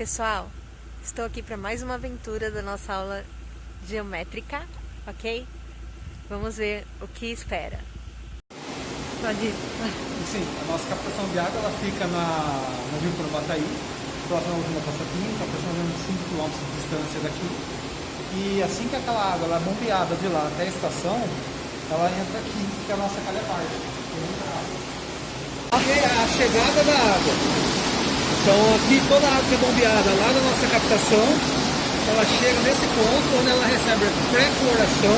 Pessoal, estou aqui para mais uma aventura da nossa aula geométrica, ok? Vamos ver o que espera. Pode ir. Sim, a nossa captação de água ela fica no Rio Corubataí, próximo à usina Passapinto, aproximadamente 5 km de distância daqui. E assim que aquela água ela é bombeada de lá até a estação, ela entra aqui, que é a nossa calha parte. Aqui é a chegada da água. Então aqui toda a água que é bombeada lá da nossa captação, ela chega nesse ponto onde ela recebe a pré-cloração.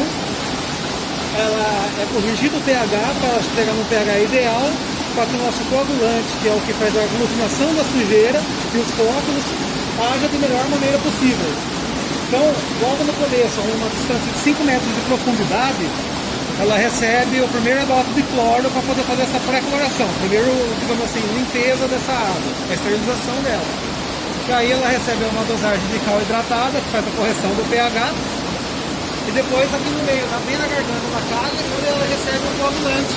Ela é corrigido o pH para chegar no pH ideal, para que o nosso coagulante, que é o que faz a aglutinação da sujeira e os flóculos, haja da melhor maneira possível. Então, logo no começo, a uma distância de 5 metros de profundidade, ela recebe o primeiro adote de cloro para poder fazer essa pré-cloração. Primeiro, digamos assim, limpeza dessa água, a esterilização dela. E aí ela recebe uma dosagem de cal hidratada, que faz a correção do pH. E depois aqui no meio, bem na garganta da calha, onde ela recebe um coagulante,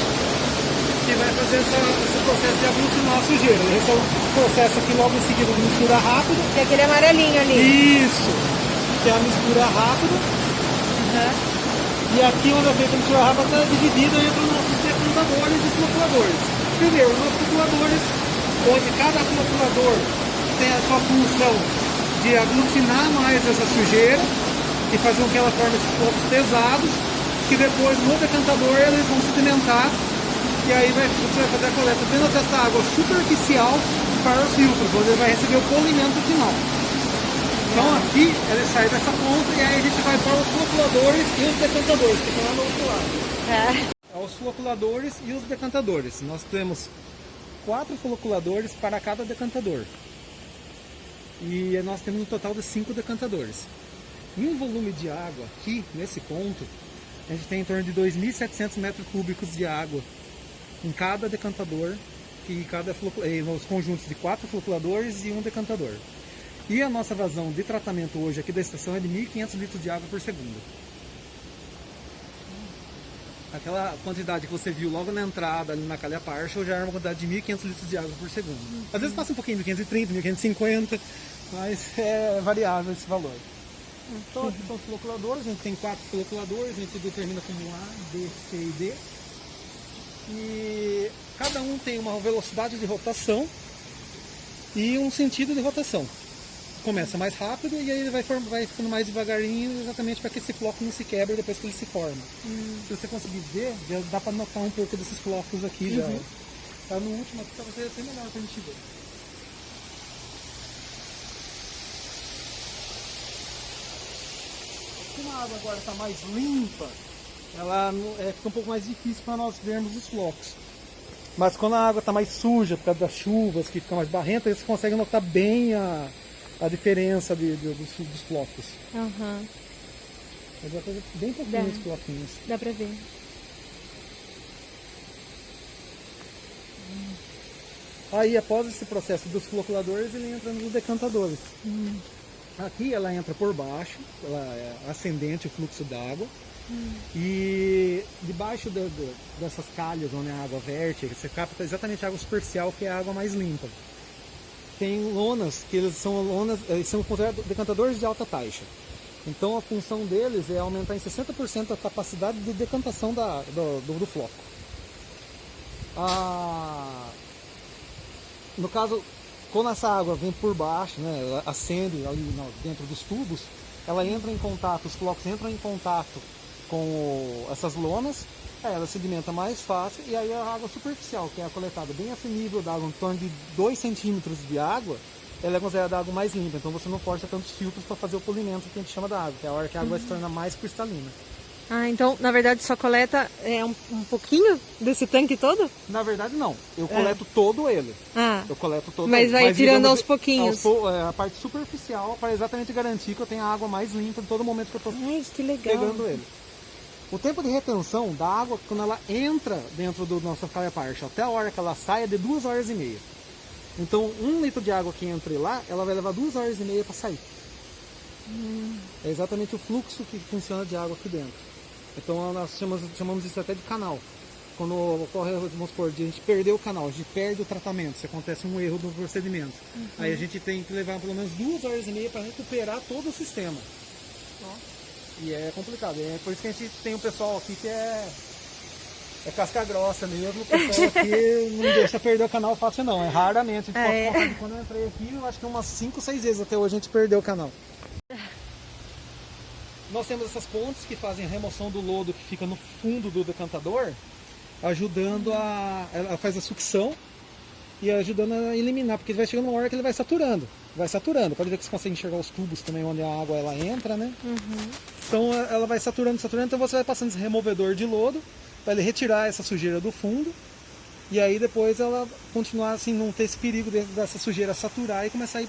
que vai fazer esse processo de aglutinar a sujeira. Esse é o processo aqui logo em seguida de mistura rápida. Que é aquele amarelinho ali. Isso, que é a mistura rápida. E aqui onde a mistura rápida está dividida entre os nossos decantadores e floculadores. Primeiro, os nossos floculadores, onde cada floculador tem a sua função de aglutinar mais essa sujeira e fazer com que ela torne esses flocos pesados, que depois no decantador eles vão sedimentar e aí você vai fazer a coleta apenas dessa água superficial para os filtros, onde ele vai receber o polimento final. Então aqui ele sai dessa ponta e aí a gente vai para os floculadores e os decantadores, que estão lá no outro lado. Os floculadores e os decantadores. Nós temos 4 floculadores para cada decantador. E nós temos um total de 5 decantadores. Em um volume de água aqui, nesse ponto, a gente tem em torno de 2.700 metros cúbicos de água em cada decantador, nos conjuntos de 4 floculadores e um decantador. E a nossa vazão de tratamento hoje aqui da estação é de 1.500 litros de água por segundo. Aquela quantidade que você viu logo na entrada, ali na calha parcha, já é uma quantidade de 1.500 litros de água por segundo. Às vezes passa um pouquinho, 1.530, 1.550, mas é variável esse valor. Então aqui são os floculadores, a gente tem 4 floculadores, a gente determina como A, B, C e D. E cada um tem uma velocidade de rotação e um sentido de rotação. Começa mais rápido e aí ele vai ficando mais devagarinho, exatamente para que esse floco não se quebre depois que ele se forma. Se você conseguir ver, já dá para notar um pouco desses flocos aqui já. Tá no último aqui para você até melhor para a gente ver. Como a água agora está mais limpa, ela fica um pouco mais difícil para nós vermos os flocos. Mas quando a água está mais suja, por causa das chuvas, que fica mais barrenta, você consegue notar bem a diferença dos flocos. Mas dá pra ver bem pouquinho os floquinhos. Dá pra ver. Aí após esse processo dos floculadores, ele entra nos decantadores. Aqui ela entra por baixo, ela é ascendente o fluxo d'água. E debaixo dessas calhas onde a água verte, você capta exatamente a água superficial, que é a água mais limpa. Tem lonas, que eles são considerados decantadores de alta taxa. Então a função deles é aumentar em 60% a capacidade de decantação do floco. No caso, quando essa água vem por baixo, né, ela acende ali dentro dos tubos, ela entra em contato, os flocos entram em contato com essas lonas, ela sedimenta mais fácil e aí a água superficial, que é a coletada bem esse nível d'água, em torno de 2 centímetros de água, ela é considerada água mais limpa, então você não força tantos filtros para fazer o polimento que a gente chama da água, que é a hora que a água vai se tornar mais cristalina. Então na verdade só coleta um pouquinho desse tanque todo? Na verdade não, eu coleto todo ele. Eu coleto todo mas ele. Vai tirando aos pouquinhos. A parte superficial para exatamente garantir que eu tenho a água mais limpa em todo momento que eu estou pegando ele. O tempo de retenção da água, quando ela entra dentro do nosso calha parcha, até a hora que ela sai, é de 2 horas e meia. Então, 1 litro de água que entra lá, ela vai levar 2 horas e meia para sair. É exatamente o fluxo que funciona de água aqui dentro. Então, nós chamamos isso até de canal. quando ocorre, vamos supor, de a gente perder o canal, a gente perde o tratamento, se acontece um erro do procedimento. Aí a gente tem que levar pelo menos 2 horas e meia para recuperar todo o sistema. E é complicado, é por isso que a gente tem um pessoal aqui que é casca grossa mesmo, o pessoal aqui não deixa perder o canal fácil não, é raramente. A gente pode contar que quando eu entrei aqui, eu acho que umas 5, 6 vezes até hoje a gente perdeu o canal. Nós temos essas pontes que fazem a remoção do lodo que fica no fundo do decantador, ajudando ela faz a sucção e ajudando a eliminar, porque vai chegando uma hora que ele vai saturando. Pode ver que você consegue enxergar os tubos também onde a água ela entra, né? Então ela vai saturando, então você vai passando esse removedor de lodo para ele retirar essa sujeira do fundo e aí depois ela continuar assim, não ter esse perigo dessa sujeira saturar e começar a ir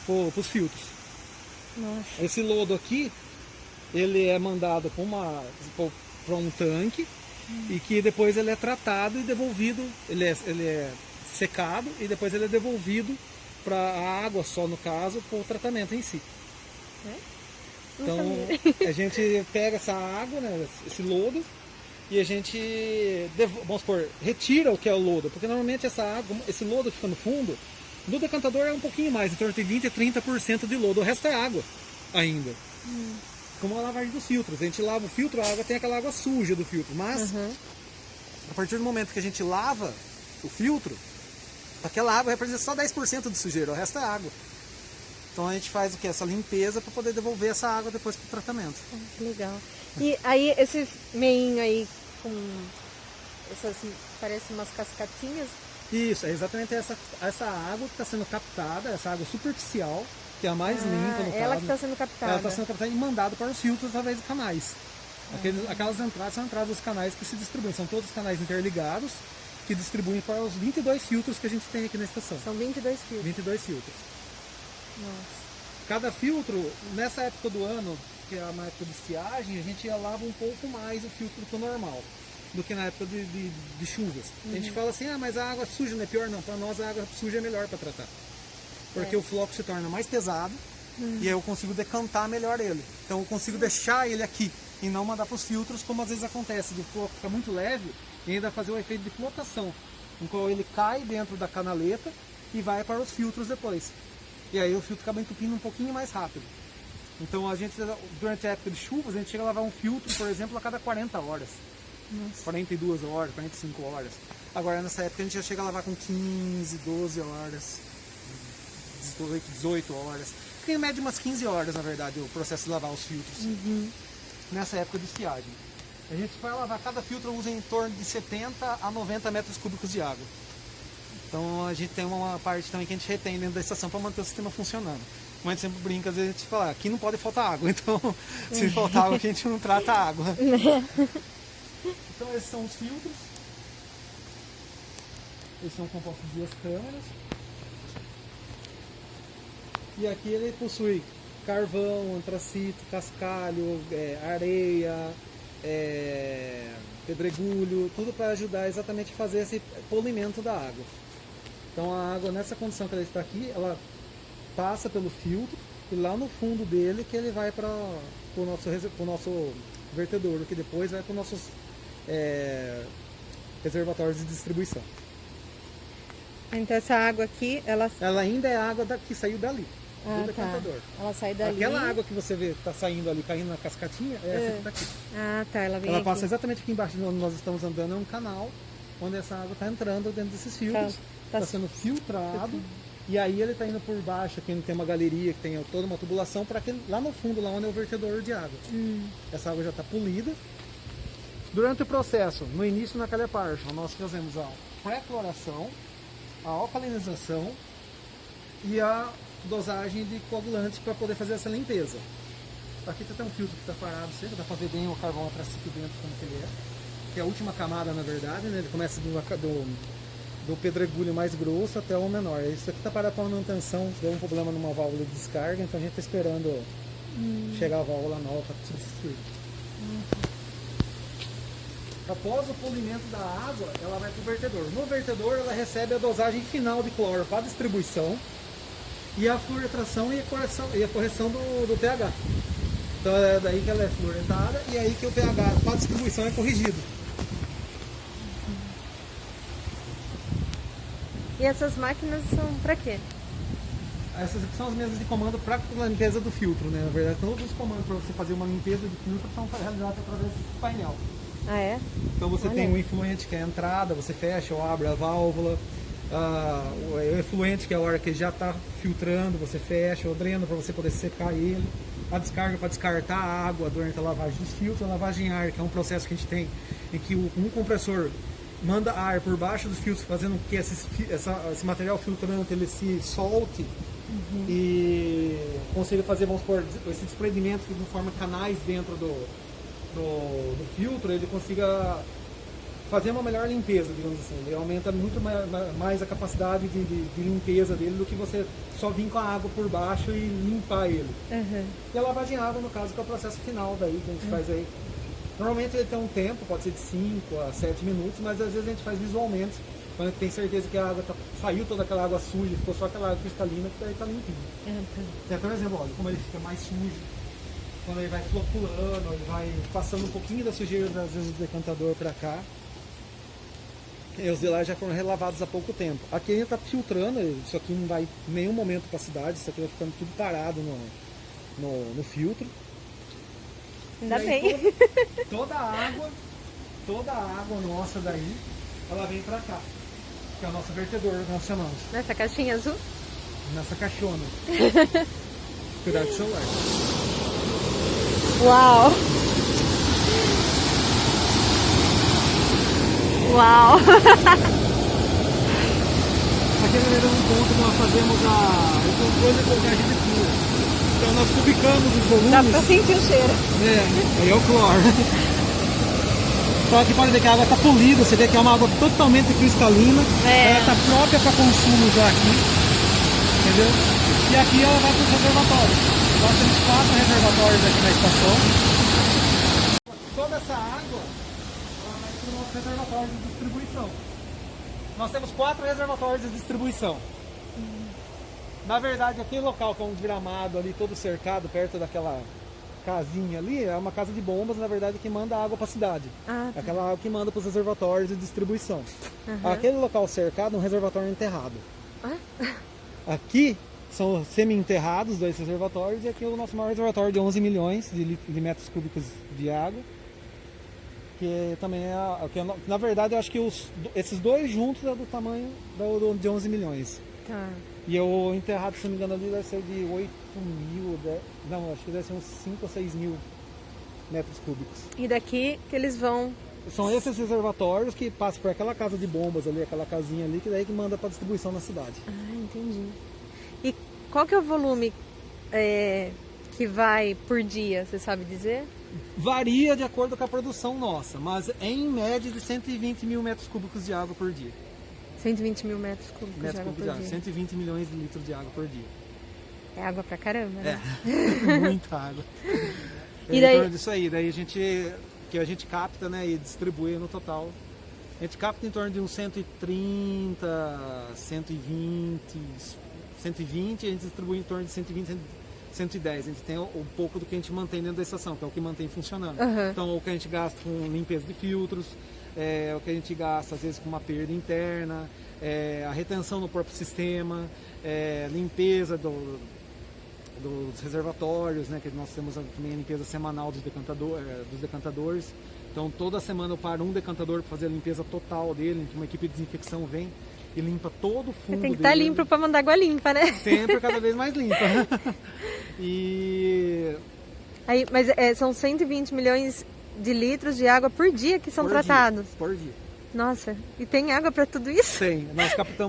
pros filtros. Nossa. Esse lodo aqui, ele é mandado para um tanque e que depois ele é tratado e devolvido, ele é secado e depois ele é devolvido para a água só, no caso, para o tratamento em si. Então a gente pega essa água, né, esse lodo, e a gente, vamos supor, retira o que é o lodo, porque normalmente essa água, esse lodo que fica no fundo, no decantador é um pouquinho mais, então tem 20 a 30% de lodo, o resto é água ainda. Como a lavagem dos filtros, a gente lava o filtro, a água tem aquela água suja do filtro, mas a partir do momento que a gente lava o filtro, aquela água representa só 10% de sujeira, o resto é água. Então a gente faz o que? Essa limpeza para poder devolver essa água depois para o tratamento. Que legal. E aí esses meinhos aí com essas, parecem umas cascatinhas. Isso, é exatamente essa água que está sendo captada, essa água superficial, que é a mais limpa no caso. Ela que está sendo captada. Ela está sendo captada e mandada para os filtros através de canais. Aquelas entradas são entradas dos canais que se distribuem, são todos os canais interligados que distribuem para os 22 filtros que a gente tem aqui na estação. São 22 filtros. 22 filtros. Nossa. Cada filtro, nessa época do ano, que é a época de estiagem, a gente lava um pouco mais o filtro do que o normal, do que na época de chuvas. A gente fala assim, mas a água suja não é pior? Não, para nós a água suja é melhor para tratar. Porque o floco se torna mais pesado e aí eu consigo decantar melhor ele. Então eu consigo deixar ele aqui e não mandar para os filtros, como às vezes acontece, de o floco ficar muito leve e ainda fazer o efeito de flotação, em qual ele cai dentro da canaleta e vai para os filtros depois. E aí o filtro acaba entupindo um pouquinho mais rápido. Então a gente, durante a época de chuvas, a gente chega a lavar um filtro, por exemplo, a cada 40 horas. Nossa. 42 horas, 45 horas. Agora nessa época a gente já chega a lavar com 15, 12 horas, 18 horas. Fica em média umas 15 horas, na verdade, o processo de lavar os filtros. Nessa época de estiagem. A gente vai lavar, cada filtro usa em torno de 70 a 90 metros cúbicos de água. Então a gente tem uma parte também que a gente retém dentro da estação para manter o sistema funcionando. Como a gente sempre brinca, às vezes a gente fala, aqui não pode faltar água, então se faltar água aqui a gente não trata a água. Então esses são os filtros. Esses são compostos de 2 câmeras. E aqui ele possui carvão, antracito, cascalho, areia, pedregulho, tudo para ajudar exatamente a fazer esse polimento da água. Então a água, nessa condição que ela está aqui, ela passa pelo filtro e lá no fundo dele que ele vai para o nosso vertedor, que depois vai para os nossos reservatórios de distribuição. Então essa água aqui, ela ainda é água que saiu dali, do decantador. Ela sai dali. Aquela água que você vê que está saindo ali, caindo na cascatinha, é essa que está aqui. Ah, tá, ela vem Ela aqui. passa exatamente aqui embaixo, onde nós estamos andando, é um canal onde essa água está entrando dentro desses filtros, está sendo filtrado, e aí ele está indo por baixo, aqui tem uma galeria, que tem toda uma tubulação, para lá no fundo, lá onde é o vertedor de água. Essa água já está polida. Durante o processo, no início na calha partial, nós fazemos a pré-cloração, a alcalinização e a dosagem de coagulante para poder fazer essa limpeza. Aqui tem um filtro que está parado, dá para ver bem o carvão antracito dentro como que ele é. Que é a última camada, na verdade, né? Ele começa do pedregulho mais grosso até o menor. Isso aqui está parado para manutenção, deu um problema numa válvula de descarga, então a gente está esperando chegar a válvula nova para substituir. Após o polimento da água, ela vai para o vertedor. No vertedor, ela recebe a dosagem final de cloro para distribuição e a fluoretração e a correção do pH. Então é daí que ela é fluoretada e aí que o pH para distribuição é corrigido. E essas máquinas são pra quê? Essas aqui são as mesas de comando para a limpeza do filtro, né? Na verdade, todos os comandos para você fazer uma limpeza de filtro são realizados através do painel. Ah, é? Então você Olha tem aí. o influente, que é a entrada, você fecha ou abre a válvula. O efluente, que é a hora que ele já está filtrando, você fecha, o dreno para você poder secar ele. A descarga para descartar a água durante a lavagem dos filtros. A lavagem ar, que é um processo que a gente tem em que um compressor manda ar por baixo dos filtros, fazendo com que esse material filtrante ele se solte e consiga fazer, vamos supor, esse desprendimento que forma canais dentro do filtro, ele consiga fazer uma melhor limpeza, digamos assim. Ele aumenta muito mais a capacidade de limpeza dele do que você só vir com a água por baixo e limpar ele. E a lavagem água, no caso, que é o processo final daí que a gente faz aí. Normalmente ele tem um tempo, pode ser de 5 a 7 minutos, mas às vezes a gente faz visualmente, quando a gente tem certeza que a água saiu toda aquela água suja, ficou só aquela água cristalina, que daí está limpinho. Tem até um exemplo, olha, como ele fica mais sujo, quando ele vai flocculando, ele vai passando um pouquinho da sujeira, às vezes, do decantador para cá. E os de lá já foram relavados há pouco tempo. Aqui a gente está filtrando, isso aqui não vai em nenhum momento para a cidade, isso aqui vai ficando tudo parado no filtro. Ainda E aí, bem. Toda a água nossa daí, ela vem pra cá, que é o nosso vertedor, que nós chamamos, Nessa caixinha azul? nessa caixona. Cuidado com o celular. Uau! Uau! Aqui na verdade é um ponto que nós fazemos o controle da colagem de pura. Então nós publicamos os volumes. Dá pra sentir o cheiro. Aí é o cloro. Só que pode ver que a água está polida, você vê que é uma água totalmente cristalina. Ela está própria para consumo já aqui. Entendeu? E aqui ela vai para os reservatórios. Nós temos 4 reservatórios aqui na estação. Toda essa água ela vai para o nosso reservatório de distribuição. Nós temos 4 reservatórios de distribuição. Na verdade, aquele local que é um gramado ali, todo cercado, perto daquela casinha ali, é uma casa de bombas, na verdade, que manda água para a cidade. Ah, tá. Aquela água que manda para os reservatórios de distribuição. Aquele local cercado é um reservatório enterrado. Aqui são semi-enterrados 2 reservatórios e aqui é o nosso maior reservatório de 11 milhões de metros cúbicos de água. Que também na verdade, eu acho que esses 2 juntos é do tamanho de 11 milhões. Tá. E o enterrado, se não me engano, ali deve ser de 8 mil, não, acho que deve ser uns 5 ou 6 mil metros cúbicos. E daqui que eles vão... São esses reservatórios que passam por aquela casa de bombas ali, aquela casinha ali, que daí que manda para distribuição na cidade. Ah, entendi. E qual que é o volume que vai por dia, você sabe dizer? Varia de acordo com a produção nossa, mas é em média de 120 mil metros cúbicos de água por dia. 120 mil metros cúbicos de água por dia. 120 milhões de litros de água por dia. É água pra caramba, né? Muita água. E daí... Disso aí, daí a gente capta, né, e distribui no total. A gente capta em torno de uns 130, 120, a gente distribui em torno de 120, 110. A gente tem um pouco do que a gente mantém dentro da estação, que é o que mantém funcionando. Então, o que a gente gasta com limpeza de filtros, o que a gente gasta às vezes com uma perda interna, a retenção no próprio sistema, limpeza dos reservatórios, né, que nós temos também a limpeza semanal dos decantadores. Então toda semana eu paro um decantador para fazer a limpeza total dele, em que uma equipe de desinfecção vem e limpa todo o fundo. Tem que estar limpo para mandar água limpa, né? Sempre cada vez mais limpa. Aí, mas são 120 milhões de litros de água por dia que são tratados? Por dia. Nossa, e tem água para tudo isso? Tem.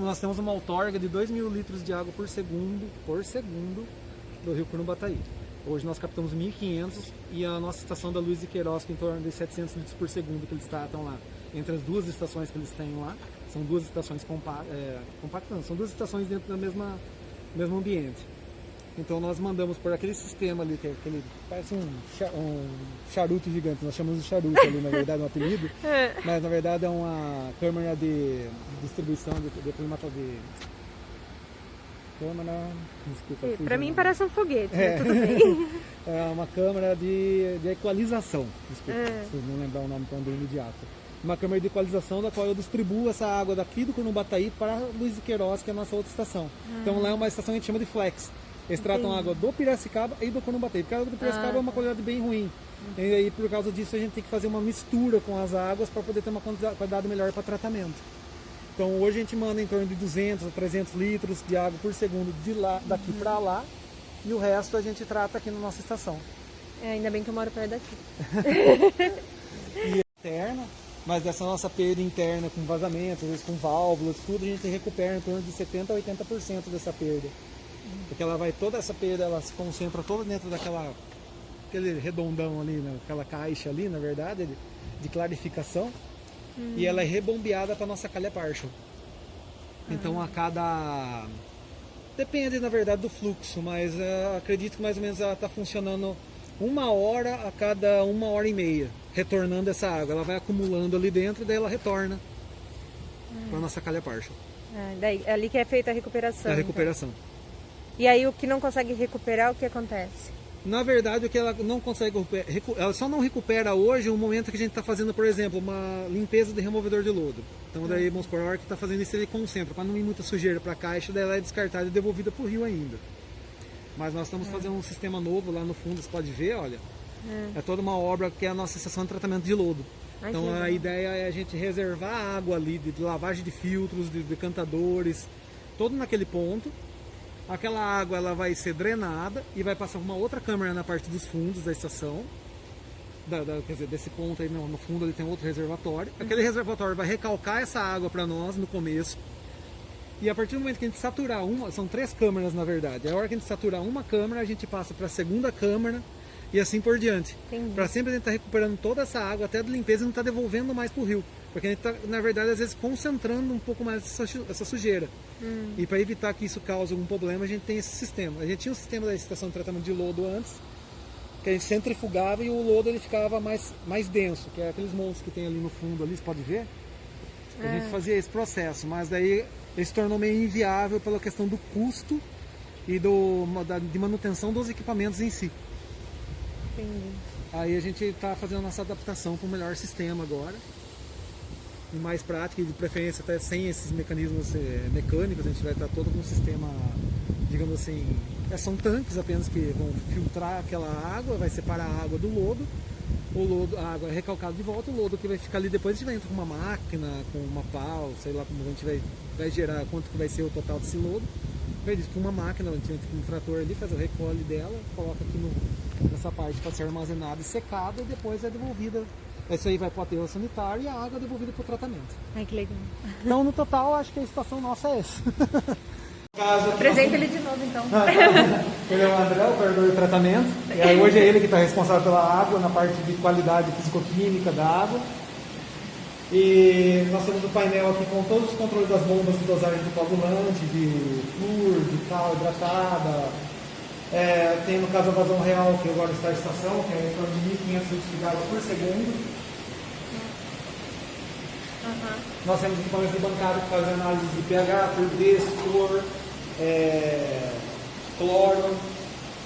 Nós temos uma outorga de 2 mil litros de água por segundo do Rio Curumbataí. Hoje nós captamos 1.500 e a nossa estação da Luiz de Queiroz que em torno de 700 litros por segundo que eles tratam lá. Entre as 2 estações que eles têm lá, são 2 estações compactando, são 2 estações dentro do mesmo ambiente. Então nós mandamos por aquele sistema ali, que é aquele, parece um charuto gigante, nós chamamos de charuto ali, na verdade é um apelido, mas na verdade é uma câmara de distribuição de climatologia. Desculpa. Pra mim parece um foguete, mas tudo bem. É uma câmara de equalização, desculpa, se não lembrar o nome tão bem imediato. uma câmara de equalização da qual eu distribuo essa água daqui do Curumbataí para Luiz de Queiroz, que é a nossa outra estação. Então lá é uma estação que a gente chama de flex. Eles tratam a água do Piracicaba e do Curumbataí. Porque a água do Piracicaba é uma qualidade bem ruim. E aí, por causa disso, a gente tem que fazer uma mistura com as águas para poder ter uma qualidade melhor para tratamento. Então hoje a gente manda em torno de 200 a 300 litros de água por segundo daqui para lá. E o resto a gente trata aqui na nossa estação. Ainda bem que eu moro perto daqui. E interna, mas dessa nossa perda interna com vazamentos, às vezes com válvulas, tudo a gente recupera em torno de 70 a 80% dessa perda. Porque ela vai, toda essa perda, ela se concentra toda dentro aquele redondão ali, né? Aquela caixa ali, na verdade, de clarificação. E ela é rebombeada para nossa calha partial. Então a cada... Depende, na verdade, do fluxo, mas acredito que mais ou menos ela está funcionando 1 hora a cada 1h30, retornando essa água. Ela vai acumulando ali dentro e daí ela retorna para nossa calha partial. Daí, é ali que é feita a recuperação. A recuperação. Então. E aí o que não consegue recuperar, o que acontece? Na verdade, o que ela não consegue recuperar, ela só não recupera hoje o momento que a gente está fazendo, por exemplo, uma limpeza de removedor de lodo. Então daí, vamos supor, a hora que está fazendo isso, ele concentra, para não ir muita sujeira para a caixa, daí ela é descartada e devolvida para o rio ainda. Mas nós estamos fazendo um sistema novo lá no fundo, você pode ver, olha. É toda uma obra que é a nossa estação de tratamento de lodo. Então a ideia é a gente reservar a água ali, de lavagem de filtros, de decantadores, todo naquele ponto. Aquela água ela vai ser drenada e vai passar uma outra câmara na parte dos fundos da estação. Quer dizer, desse ponto aí no fundo ele tem outro reservatório. Aquele reservatório vai recalcar essa água para nós no começo. E a partir do momento que a gente saturar são 3 câmaras na verdade. A hora que a gente saturar uma câmara, a gente passa para a segunda câmara e assim por diante. Para sempre a gente estar recuperando toda essa água até de limpeza e não estar devolvendo mais para o rio. Porque a gente está, na verdade, às vezes concentrando um pouco mais essa sujeira. E para evitar que isso cause algum problema, a gente tem esse sistema. A gente tinha um sistema da estação de tratamento de lodo antes, que a gente centrifugava e o lodo ele ficava mais denso, que é aqueles montes que tem ali no fundo, ali, você pode ver. A gente fazia esse processo, mas daí ele se tornou meio inviável pela questão do custo e de manutenção dos equipamentos em si. Entendi. Aí a gente está fazendo a nossa adaptação para um melhor sistema agora. E mais prático, e de preferência até sem esses mecanismos mecânicos, a gente vai estar todo com um sistema, digamos assim, são tanques apenas que vão filtrar aquela água, vai separar a água do lodo, a água é recalcada de volta, o lodo que vai ficar ali depois a gente vai entrar com uma máquina, com uma pau, sei lá como a gente vai gerar, quanto que vai ser o total desse lodo. Com uma máquina, a gente entra com um trator ali, faz o recolhe dela, coloca aqui nessa parte para ser armazenada e secada e depois é devolvida. Isso aí vai para o aterro sanitário e a água é devolvida para o tratamento. Ai, que legal. Então, no total, acho que a estação nossa é essa. Apresenta ele de novo, então. Ele é o André, o operador de tratamento. E aí, hoje é ele que está responsável pela água, na parte de qualidade fisicoquímica da água. E nós temos o painel aqui com todos os controles das bombas de dosagem de coagulante, de flúor, de cal hidratada. Tem no caso a vazão real, que agora está a estação, que é em torno de 1.500 litros de água por segundo. Nós temos equipamentos de bancada que fazem análise de pH, turbidez, cor, cloro.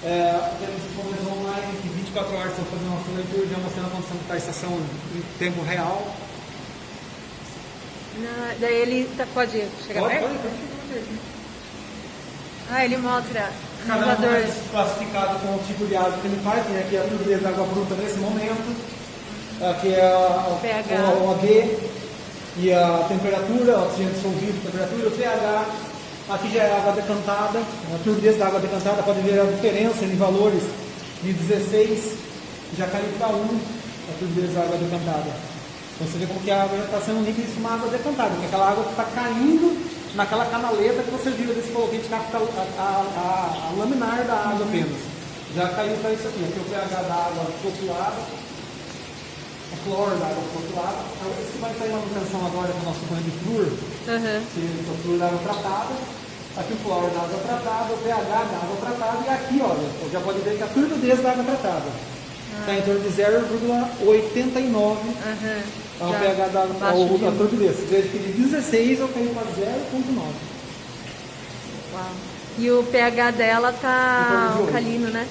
Temos equipamentos online que 24 horas estão fazendo uma leitura e mostrando a condição que está a estação em tempo real. Daí ele pode chegar perto? Pode. Ele mostra Cada um é classificado com o tipo de água que ele faz. Tem aqui a turbidez da água bruta nesse momento. Aqui é o OD e a temperatura, o oxigênio dissolvido, temperatura, o pH. Aqui já é a água decantada. A turbidez da água decantada, pode ver a diferença em valores de 16, já caiu para 1 a turbidez da água decantada. Então você vê como que a água já está sendo limpa e uma água decantada, porque aquela água que está caindo naquela canaleta que você vira desse coloquete, que capta a laminar da água apenas. Já caiu para isso aqui. Aqui o pH da água flutuada, o cloro da água flutuada. Então, esse que vai sair manutenção agora com o nosso banho de flúor, que é o flúor da água tratada. Aqui o cloro da água tratada, o pH da água tratada. E aqui, olha, já pode ver que a turbidez da água tratada está em torno de 0,89. O pH da água, a turbidez. Veja que de 16 eu caí para 0,9. Uau. E o pH dela tá alcalino, né?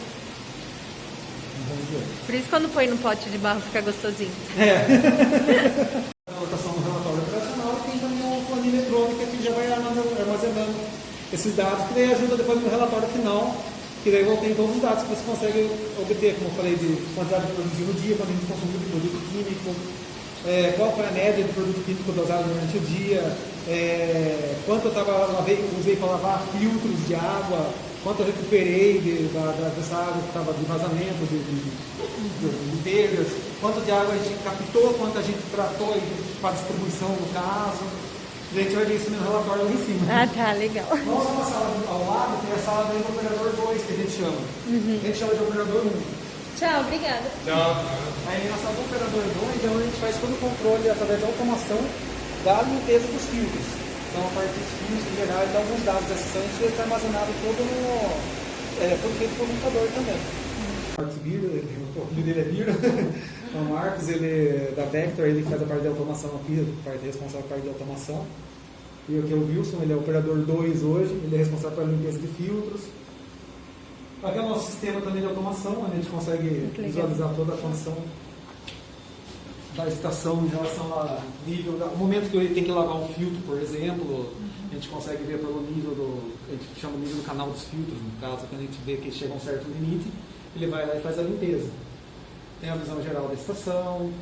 Por isso quando põe no pote de barro fica gostosinho. esses dados, que daí ajuda depois no relatório final, que daí tem todos os dados que você consegue obter, como eu falei, de quantidade de produto no dia, quanto a gente consumiu de produto químico, qual foi a média de produto químico dosado durante o dia, quanto eu usei para lavar filtros de água, quanto eu recuperei dessa água que estava de vazamento, de perdas, quanto de água a gente captou, quanto a gente tratou para distribuição no caso. A gente vai ver isso no relatório lá em cima. Ah, tá, legal. Nós na sala ao lado tem a sala do operador 2, que a gente chama. A gente chama de operador 1. Tchau, obrigada. Tchau. Aí na sala do operador 2 é onde a gente faz todo o controle através da automação da limpeza dos filtros. Então, a parte dos filtros em geral, ele dá alguns dados da sessão, a gente está armazenado todo tudo feito por computador também. Marcos Biro, o nome dele é Biro. Então, o Marcos, ele da Vector, ele faz a parte de automação aqui, a parte responsável pela parte de automação. E aqui é o Wilson, ele é o operador 2 hoje, ele é responsável pela limpeza de filtros. Aqui é o nosso sistema também de automação, onde a gente consegue visualizar toda a condição da estação em relação ao nível, no momento que ele tem que lavar um filtro, por exemplo, a gente consegue ver pelo nível a gente chama o nível do canal dos filtros, no caso, quando a gente vê que chega a um certo limite, ele vai lá e faz a limpeza. Tem a visão geral da estação,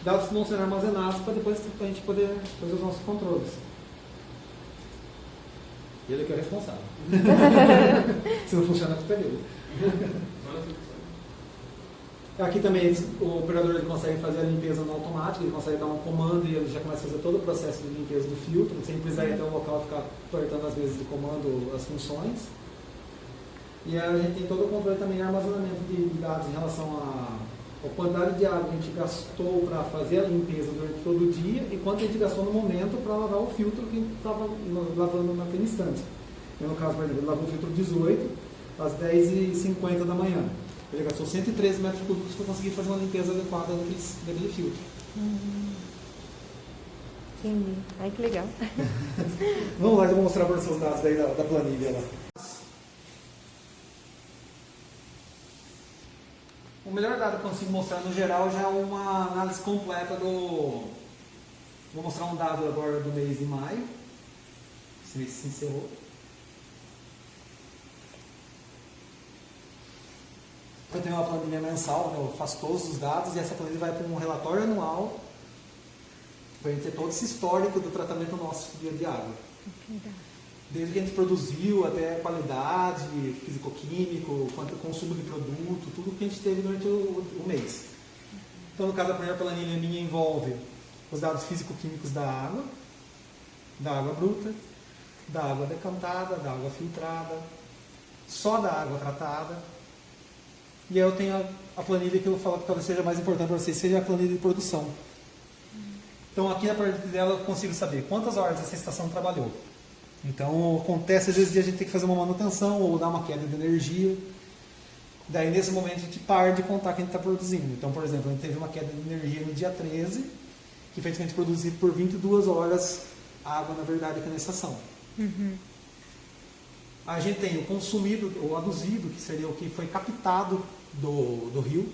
dados que vão ser armazenados para depois a gente poder fazer os nossos controles. Ele que é o responsável. Se não funciona, a culpa é dele. Aqui também o operador ele consegue fazer a limpeza no automático, ele consegue dar um comando e ele já começa a fazer todo o processo de limpeza do filtro, sem precisar ir até o local ficar apertando as vezes de comando as funções. E a gente tem todo o controle também de armazenamento de dados em relação à quantidade de água que a gente gastou para fazer a limpeza durante todo o dia e quanto a gente gastou no momento para lavar o filtro que a gente estava lavando naquele instante. Eu, no caso, por exemplo, ele lavou o filtro 18 às 10h50 da manhã. Ele gastou 113 metros cúbicos para conseguir fazer uma limpeza adequada daquele filtro. Entendi. Ai, que legal. Vamos lá, eu vou mostrar para vocês os dados daí da planilha lá. O melhor dado que eu consigo mostrar no geral já é uma análise completa do... Vou mostrar um dado agora do mês de maio. Esse mês se encerrou. Eu tenho uma planilha mensal, eu faço todos os dados e essa planilha vai para um relatório anual para a gente ter todo esse histórico do tratamento nosso de água. Desde que a gente produziu até a qualidade, físico-químico, quanto consumo de produto, tudo que a gente teve durante o mês. Então, no caso, a primeira planilha minha envolve os dados físico-químicos da água bruta, da água decantada, da água filtrada, só da água tratada. E aí eu tenho a planilha que eu vou falar que talvez seja mais importante para vocês, seja a planilha de produção. Então, aqui na parte dela eu consigo saber quantas horas essa estação trabalhou. Então, acontece às vezes de a gente ter que fazer uma manutenção ou dar uma queda de energia. Daí, nesse momento, a gente para de contar que a gente está produzindo. Então, por exemplo, a gente teve uma queda de energia no dia 13, que fez que a gente produzisse por 22 horas água, na verdade, aqui na estação. A gente tem o consumido, ou aduzido, que seria o que foi captado do rio.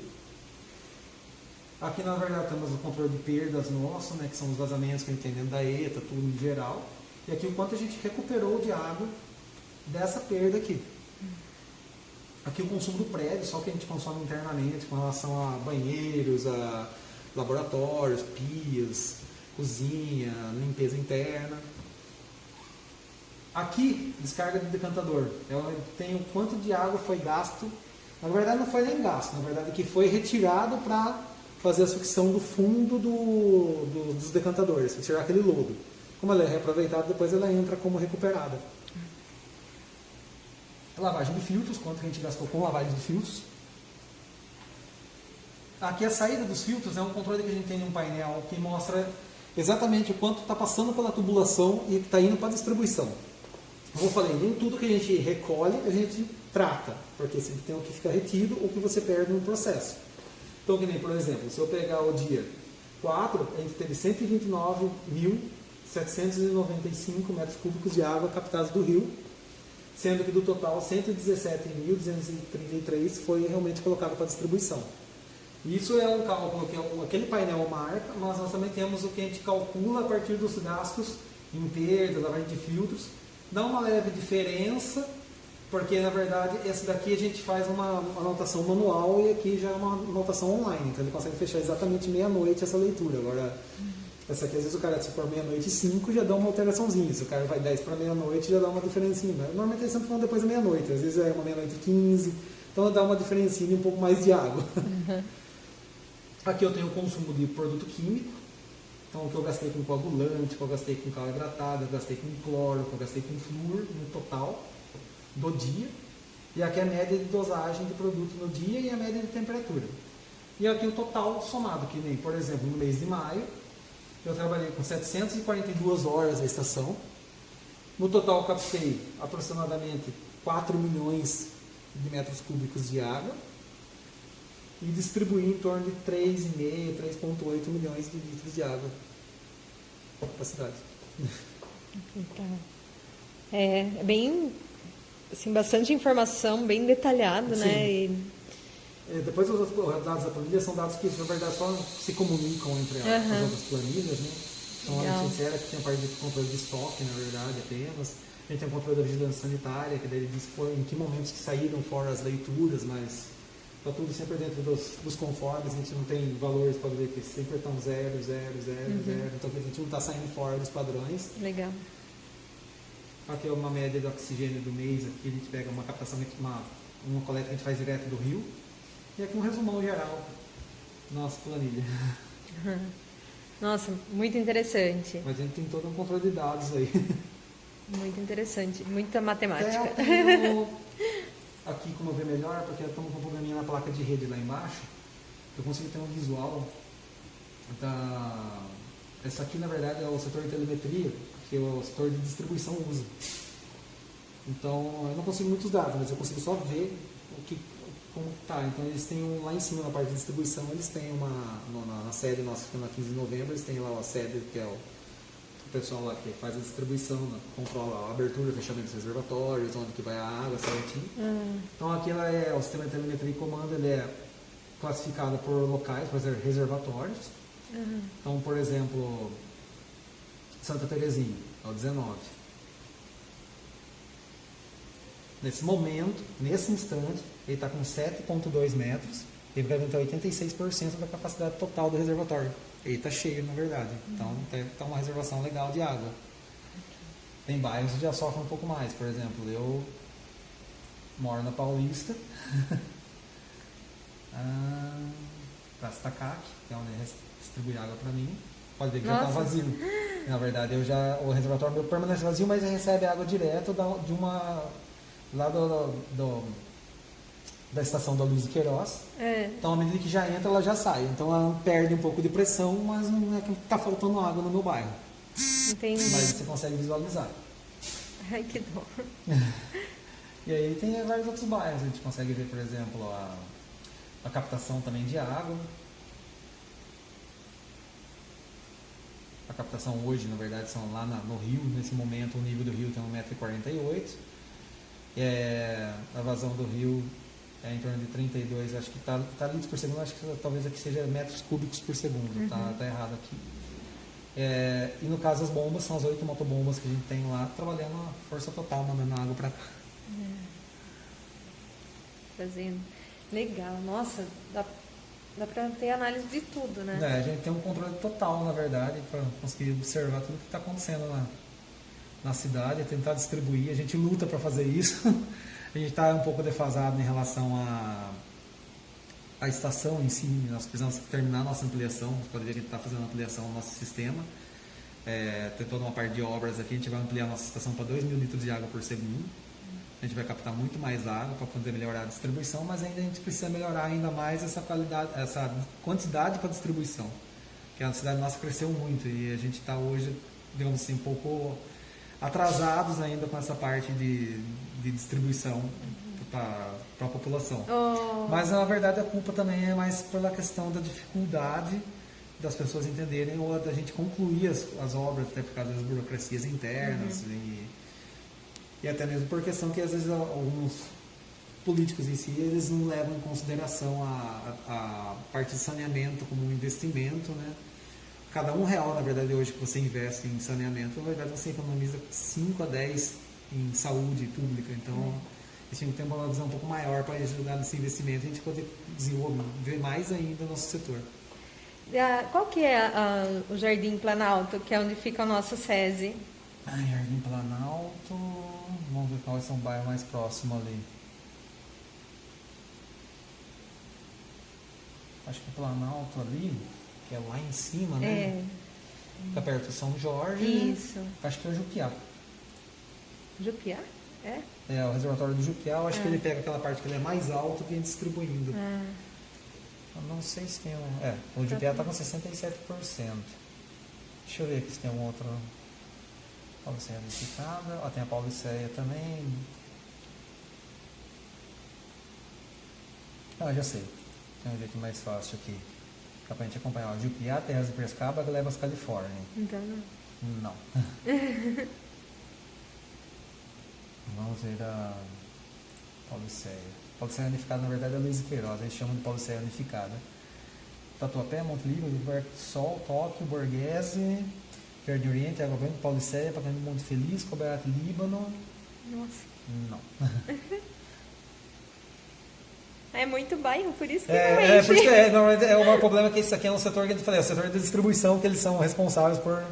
Aqui, na verdade, temos o controle de perdas nosso, né, que são os vazamentos que a gente tem dentro da ETA, tudo em geral. E aqui o quanto a gente recuperou de água dessa perda aqui. Aqui o consumo do prédio, só o que a gente consome internamente com relação a banheiros, a laboratórios, pias, cozinha, limpeza interna. Aqui, descarga do decantador. Ela tem o quanto de água foi gasto. Na verdade não foi nem gasto, na verdade que foi retirado para fazer a sucção do fundo dos decantadores, para tirar aquele lodo. Como ela é reaproveitada, depois ela entra como recuperada. Lavagem de filtros, quanto que a gente gastou com lavagem de filtros. Aqui a saída dos filtros é um controle que a gente tem em um painel que mostra exatamente o quanto está passando pela tubulação e está indo para a distribuição. Como eu falei, nem tudo que a gente recolhe a gente trata, porque sempre tem o que fica retido ou que você perde no processo. Então, que nem, por exemplo, se eu pegar o dia 4, a gente teve 129.795 metros cúbicos de água captados do rio, sendo que do total 117.233 foi realmente colocado para distribuição. Isso é um cálculo que aquele painel marca, mas nós também temos o que a gente calcula a partir dos gastos em perda, lavagem de filtros, Dá uma leve diferença, porque na verdade esse daqui a gente faz uma anotação manual e aqui já é uma anotação online, então ele consegue fechar exatamente meia-noite essa leitura. Agora, essa aqui às vezes o cara, se for meia-noite e 5, já dá uma alteraçãozinha, se o cara vai 10 para meia-noite já dá uma diferencinha, mas normalmente eles sempre vão depois da meia-noite, às vezes é uma meia-noite e 15, então dá uma diferencinha e um pouco mais de água. Aqui eu tenho o consumo de produto químico. Então, o que eu gastei com coagulante, o que eu gastei com cal hidratado, o que eu gastei com cloro, o que eu gastei com flúor no total do dia. E aqui é a média de dosagem de produto no dia e a média de temperatura. E aqui o total somado, que nem, por exemplo, no mês de maio, eu trabalhei com 742 horas a estação. No total, eu captei aproximadamente 4 milhões de metros cúbicos de água e distribuí em torno de 3,5, 3,8 milhões de litros de água para a cidade. É bem, assim, bastante informação, bem detalhado, Sim. né? E... Depois os dados da planilha são dados que, na verdade, só se comunicam entre as outras planilhas, né? Então, a gente sincera que tem a parte de controle de estoque, na verdade, apenas. A gente tem o controle da vigilância sanitária, que daí diz em que momentos que saíram fora as leituras, mas está tudo sempre dentro dos conformes, a gente não tem valores, pode ver que sempre estão 0, 0, 0, 0, então a gente não está saindo fora dos padrões. Legal. Aqui é uma média de oxigênio do mês, aqui a gente pega uma captação, uma coleta que a gente faz direto do rio, e aqui um resumão geral da nossa planilha. Nossa, muito interessante. Mas a gente tem todo um controle de dados aí. Muito interessante, muita matemática. Aqui, como eu ver melhor, porque estamos com um probleminha na placa de rede lá embaixo, eu consigo ter um visual da... Essa aqui, na verdade, é o setor de telemetria, que o setor de distribuição usa. Então, eu não consigo muitos dados, mas eu consigo só ver como está. Então, eles têm lá em cima, na parte de distribuição, eles têm na sede nossa, que na 15 de novembro, eles têm lá a sede, que é o pessoal lá que faz a distribuição, né? Controla a abertura e fechamento dos reservatórios, onde que vai a água certinho. Então aqui o sistema de telemetria e comando, ele é classificado por locais, por exemplo, reservatórios. Então, por exemplo, Santa Terezinha, é o 19. Nesse momento, nesse instante, ele está com 7,2 metros, ele vai aumentar 86% da capacidade total do reservatório. Ele está cheio, na verdade. Então, está uma reservação legal de água. Tem bairros que já sofrem um pouco mais. Por exemplo, eu moro na Paulista, Praça Tacac, que é onde distribui água para mim. Pode ver que já está vazio. Na verdade, o reservatório meu permanece vazio, mas recebe água direto lá da estação da Luiz de Queiroz. Então, à medida que já entra, ela já sai. Então, ela perde um pouco de pressão, mas não é que está faltando água no meu bairro. Entendi. Mas você consegue visualizar. Ai, que dor. E aí tem vários outros bairros. A gente consegue ver, por exemplo, a captação também de água. A captação hoje, na verdade, são lá no rio. Nesse momento, o nível do rio tem 1,48 m. A vazão do rio é em torno de 32, acho que está litros por segundo, acho que talvez aqui seja metros cúbicos por segundo, tá errado aqui. E no caso as bombas, são as 8 motobombas que a gente tem lá, trabalhando a força total, mandando água para cá. Fazendo. Legal, nossa, dá para ter análise de tudo, né? A gente tem um controle total, na verdade, para conseguir observar tudo que está acontecendo na cidade, tentar distribuir, a gente luta para fazer isso. A gente está um pouco defasado em relação à estação em si. Nós precisamos terminar a nossa ampliação. Você pode ver que a gente está fazendo uma ampliação no nosso sistema. Tem toda uma parte de obras aqui. A gente vai ampliar a nossa estação para 2.000 litros de água por segundo. A gente vai captar muito mais água para poder melhorar a distribuição, mas ainda a gente precisa melhorar ainda mais essa qualidade, essa quantidade para distribuição. Porque a cidade nossa cresceu muito e a gente está hoje, digamos assim, um pouco atrasados ainda com essa parte de distribuição para a população. Mas na verdade a culpa também é mais pela questão da dificuldade das pessoas entenderem ou da gente concluir as obras, até por causa das burocracias internas e até mesmo por questão que às vezes alguns políticos em si eles não levam em consideração a parte de saneamento como um investimento, né? Cada R$1, na verdade, hoje que você investe em saneamento, na verdade você economiza 5 a 10 em saúde pública. Então, a gente tem que ter uma visão um pouco maior para ajudar nesse investimento e a gente poder desenvolver mais ainda o nosso setor. Qual que é o Jardim Planalto, que é onde fica o nosso SESI? Jardim Planalto, vamos ver quais são os bairros mais próximos ali. Acho que o Planalto ali, que é lá em cima, né? Fica perto de São Jorge. Isso. Né? Acho que é o Jupiá. Jupiá? É? É, o reservatório do Jupiá, eu acho que ele pega aquela parte que ele é mais alto e vem distribuindo. Eu não sei se tem um... o Jupiá está com 67%. Deixa eu ver aqui se tem um outro... Pauliceia unificada. Ó, tem a Pauliceia também. Já sei. Tem um jeito mais fácil aqui. Dá pra gente acompanhar. Jupiá, Terras de Piracicaba, Glebas, Califórnia. Então não. Vamos ver a Pauliceia. Pauliceia unificada, na verdade, é Luiz Queiroz. Eles chamam de Pauliceia unificada. Tatuapé, Monte Líbano, Parque do Sol, Tóquio, Borghese, Jardim Oriente, Água Branca, Pauliceia, Pacaembu, Monte Feliz, Coberto, Líbano. Nossa. Não. É muito bairro, por isso que por isso que é o maior problema que esse aqui é um setor que eu falei, é o setor de distribuição, que eles são responsáveis por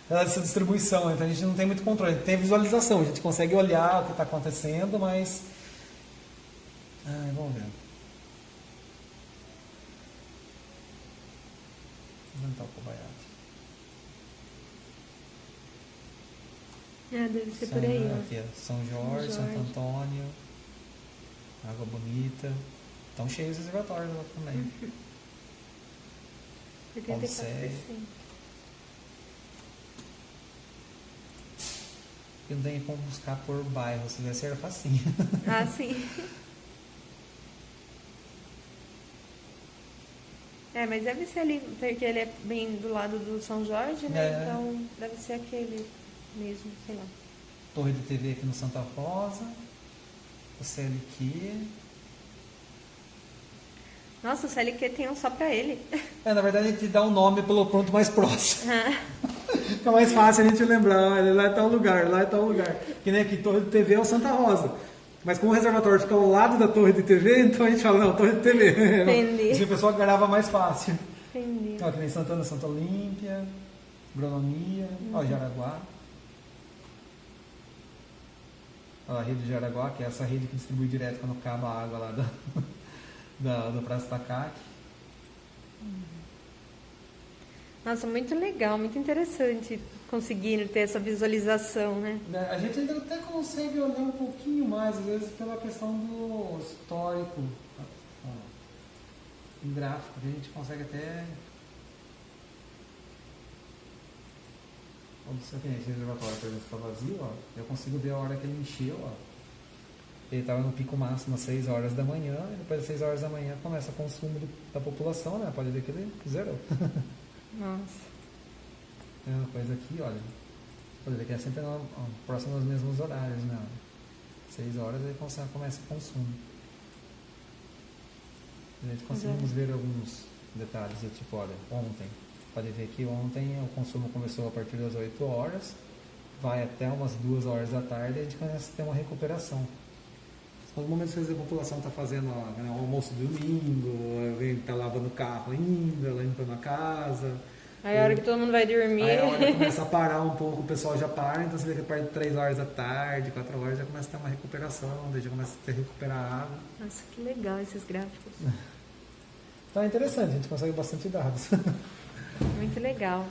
essa distribuição, então a gente não tem muito controle, a gente tem visualização, a gente consegue olhar o que está acontecendo, mas vamos ver. Onde está o Kobayashi? Deve ser por aí. Aqui, São Jorge, Santo Antônio, Água Bonita. Estão cheios os reservatórios lá também. 84%. E não tem como buscar por bairro, se tivesse era facinho. Sim. Mas deve ser ali, porque ele é bem do lado do São Jorge, né? Então deve ser aquele mesmo, sei lá. Torre de TV aqui no Santa Rosa. O CLQ. Nossa, o CLQ tem um só pra ele. Na verdade a gente dá um nome pelo ponto mais próximo. Fica mais fácil a gente lembrar, lá é tal lugar, lá é tal lugar. Que nem aqui, Torre de TV é o Santa Rosa. Mas como o reservatório fica ao lado da Torre de TV, então a gente fala, não, Torre de TV. Entendi. Assim o pessoal grava mais fácil. Entendi. Que nem Santana, Santa Olímpia, Agronomia, Jaraguá. A rede de Jaraguá, que é essa rede que distribui direto quando acaba a água lá do Praça Tacaque. Nossa, muito legal, muito interessante conseguir ter essa visualização, né? A gente ainda até consegue olhar um pouquinho mais, às vezes, pela questão do histórico gráfico, que a gente consegue até... Observe esse reservatório, por exemplo, está vazio, eu consigo ver a hora que ele encheu, Ele estava no pico máximo às 6 horas da manhã, e depois das 6 horas da manhã começa o consumo da população, né? Pode ver que ele zerou. Nossa. É uma coisa aqui, olha. Pode ver que é sempre próximo aos mesmos horários, né? 6 horas aí começa o consumo. A gente conseguimos ver alguns detalhes, tipo, olha, ontem. Pode ver que ontem o consumo começou a partir das 8 horas, vai até umas 2 horas da tarde e a gente começa a ter uma recuperação. São os momentos que a população está fazendo o almoço domingo, está lavando o carro ainda, limpando a casa. Aí a hora que todo mundo vai dormir. Aí a hora que começa a parar um pouco, o pessoal já para, então você vê que a partir de 3 horas da tarde, 4 horas, já começa a ter uma recuperação, daí já começa a recuperar a água. Nossa, que legal esses gráficos. Então é interessante, a gente consegue bastante dados. Muito legal.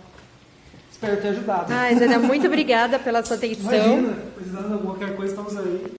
Espero ter ajudado. Zé, muito obrigada pela sua atenção. Imagina, precisando de qualquer coisa, estamos aí.